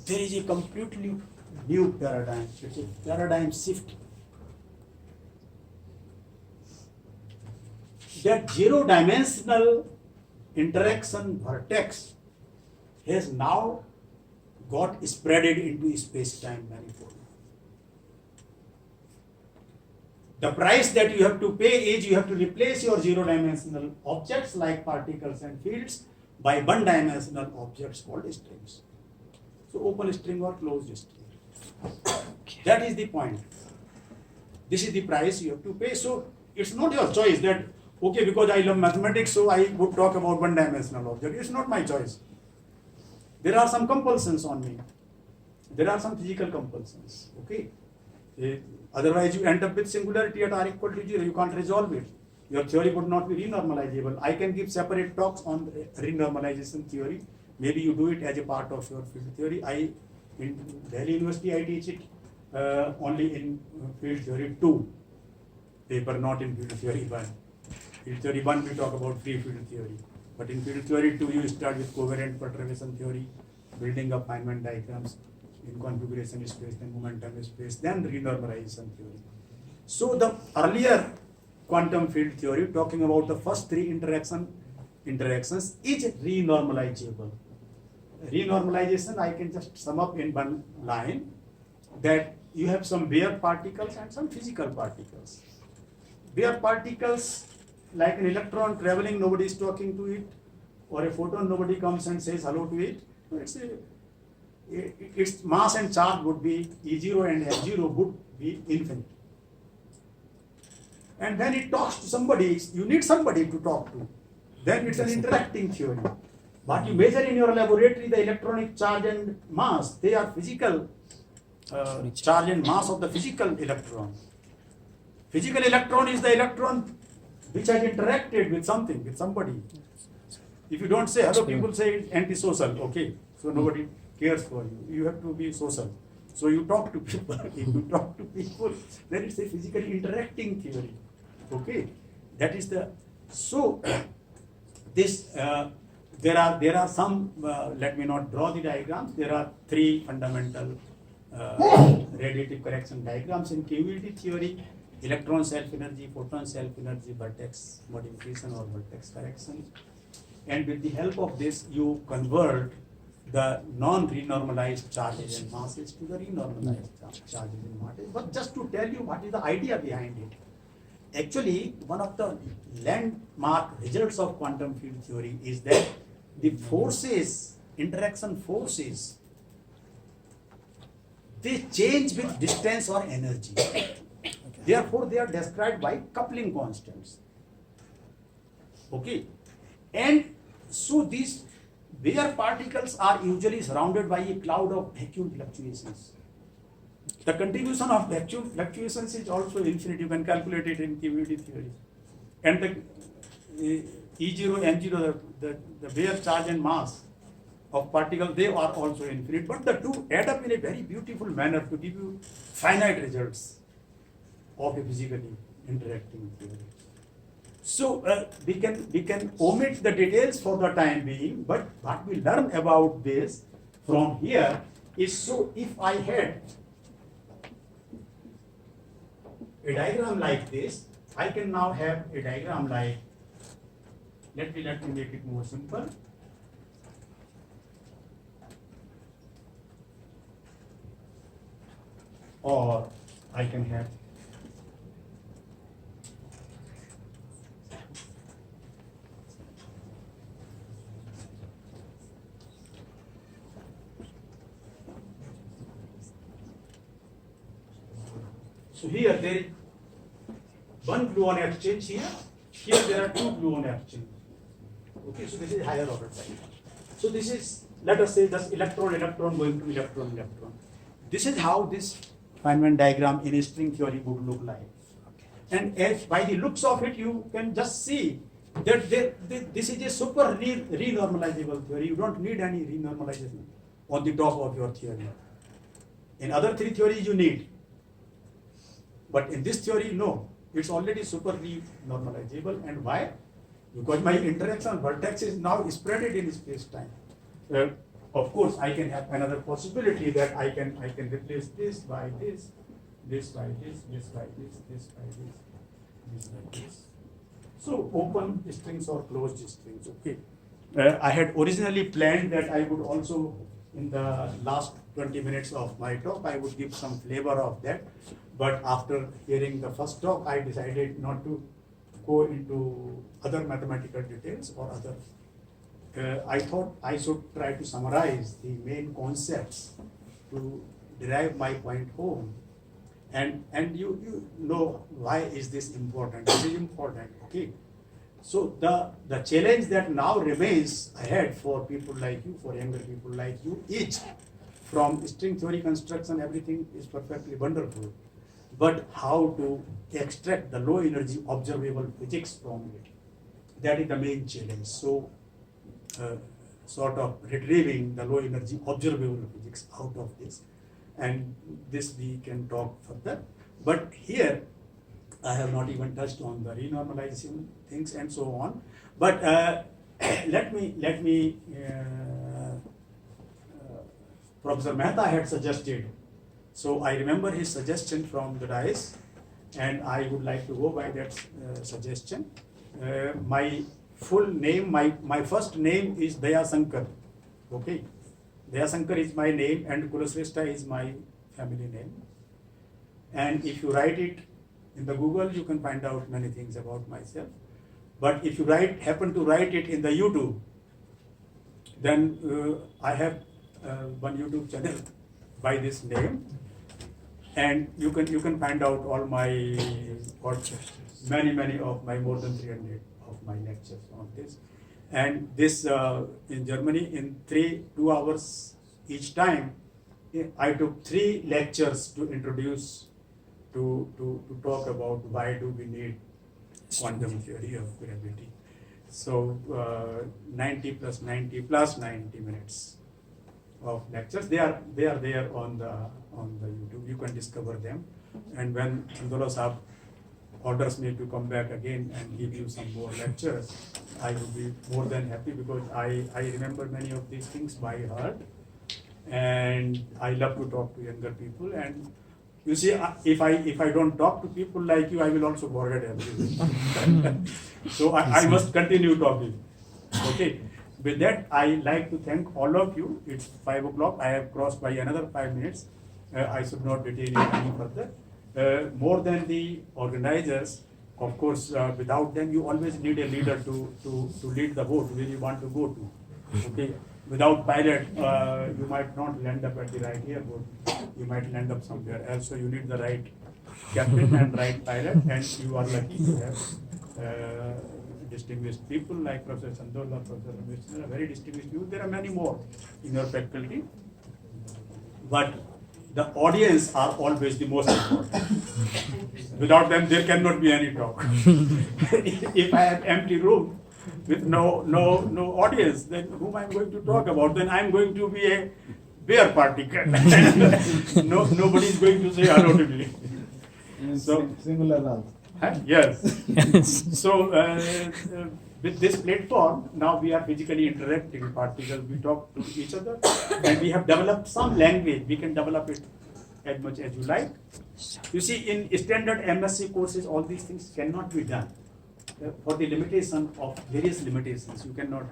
there is a completely new paradigm. It's a paradigm shift. That zero-dimensional interaction vertex has now got spreaded into space-time manifold. The price that you have to pay is you have to replace your zero-dimensional objects like particles and fields by one-dimensional objects called strings. So open string or closed string. That is the point. This is the price you have to pay. So it's not your choice that, okay, because I love mathematics, so I would talk about one-dimensional object. It's not my choice. There are some compulsions on me. There are some physical compulsions. Okay. Otherwise, you end up with singularity at r equal to 0. You can't resolve it. Your theory would not be renormalizable. I can give separate talks on renormalization theory. Maybe you do it as a part of your field theory. In Delhi University, I teach it only in field theory 2 paper, not in field theory 1. Field theory 1, we talk about free field theory. But in field theory 2, you start with covariant perturbation theory, building up Feynman diagrams in configuration space, then momentum space, then renormalization theory. So the earlier quantum field theory, talking about the first three interactions, is renormalizable. Renormalization, I can just sum up in one line, that you have some bare particles and some physical particles. Bare particles, like an electron traveling, nobody is talking to it, or a photon, nobody comes and says hello to it. Its mass and charge would be E0 and H0 would be infinite. And when it talks to somebody, you need somebody to talk to. Then it's an interacting theory. What you measure in your laboratory, the electronic charge and mass, they are physical charge and mass of the physical electron. Physical electron is the electron which has interacted with something, with somebody. If you don't say hello, people say it's antisocial. Okay, so nobody cares for you. You have to be social. So you talk to people. If you talk to people, then it's a physically interacting theory. Okay, that is the so. This there are some. Let me not draw the diagrams. There are three fundamental radiative correction diagrams in QED theory: electron self-energy, photon self-energy, vertex modification or vertex correction. And with the help of this, you convert the non-renormalized charges and masses to the renormalized charges and masses. But just to tell you what is the idea behind it. Actually, one of the landmark results of quantum field theory is that the forces, interaction forces, they change with distance or energy. Therefore, they are described by coupling constants. Okay. And so these bare particles are usually surrounded by a cloud of vacuum fluctuations. The contribution of vacuum fluctuations is also infinite. You can calculate it in QED theory. And the E0, M0, the bare charge and mass of particles, they are also infinite. But the two add up in a very beautiful manner to give you finite results of a physically interacting theory. So we can omit the details for the time being, but what we learn about this from here is, so if I had a diagram like this, I can now have a diagram like, let me make it more simple. Or I can have so here there is one gluon exchange here. Here there are two gluon exchange. Okay, so this is higher order diagram. So this is, let us say, just electron going to electron. This is how this Feynman diagram in a string theory would look like. And as by the looks of it, you can just see that this is a super renormalizable theory. You don't need any renormalization on the top of your theory. In other three theories, you need. But in this theory, no. It's already super renormalizable. And why? Because my interaction vertex is now spreaded in space-time. Of course, I can have another possibility that I can replace this by this, this by this, this by this, this by this, this by this. So open strings or closed strings. Okay. I had originally planned that I would also, in the last 20 minutes of my talk, I would give some flavor of that. But after hearing the first talk, I decided not to go into other mathematical details or other. I thought I should try to summarize the main concepts to derive my point home. And you know why is this important? This is important, okay? So the challenge that now remains ahead for people like you, for younger people like you, is from string theory construction, everything is perfectly wonderful. But how to extract the low energy observable physics from it? That is the main challenge. So sort of retrieving the low energy observable physics out of this. And this we can talk further. But here, I have not even touched on the renormalization things and so on. But let me Professor Mehta had suggested. So I remember his suggestion from the dais, and I would like to go by that suggestion. My full name, my first name is Dayasankar. Okay, Dayasankar is my name, and Kulashrestha is my family name. And if you write it in the Google, you can find out many things about myself. But if you happen to write it in the YouTube, then I have one YouTube channel by this name, and you can find out all my many of my more than 300 of my lectures on this. And this in Germany in 2 hours each time, I took 3 lectures to introduce to talk about why do we need quantum theory of gravity. So 90 plus 90 plus 90 minutes of lectures. They are there on the YouTube. You can discover them. And when Chandula Saab orders me to come back again and give you some more lectures, I would be more than happy, because I remember many of these things by heart, and I love to talk to younger people. And you see, if I don't talk to people like you, I will also forget everything. So I must continue talking. Okay. With that, I like to thank all of you. It's 5 o'clock. I have crossed by another 5 minutes. I should not detain you any further. More than the organizers, of course, without them, you always need a leader to lead the boat where you want to go to. Okay. Without pilot, you might not land up at the right airport. You might land up somewhere else. So you need the right captain and right pilot, and you are lucky to have distinguished people like Professor Chandola, Professor Ramesh, very distinguished you. There are many more in your faculty, but the audience are always the most important. Without them, there cannot be any talk. If I have empty room with no audience, then whom I'm going to talk about? Then I'm going to be a bear party. Nobody is going to say hello to me. So Singular round. Yes. So with this platform, now we are physically interacting particles. We talk to each other, and we have developed some language. We can develop it as much as you like. You see, in standard MSc courses, all these things cannot be done for the limitation of various limitations. You cannot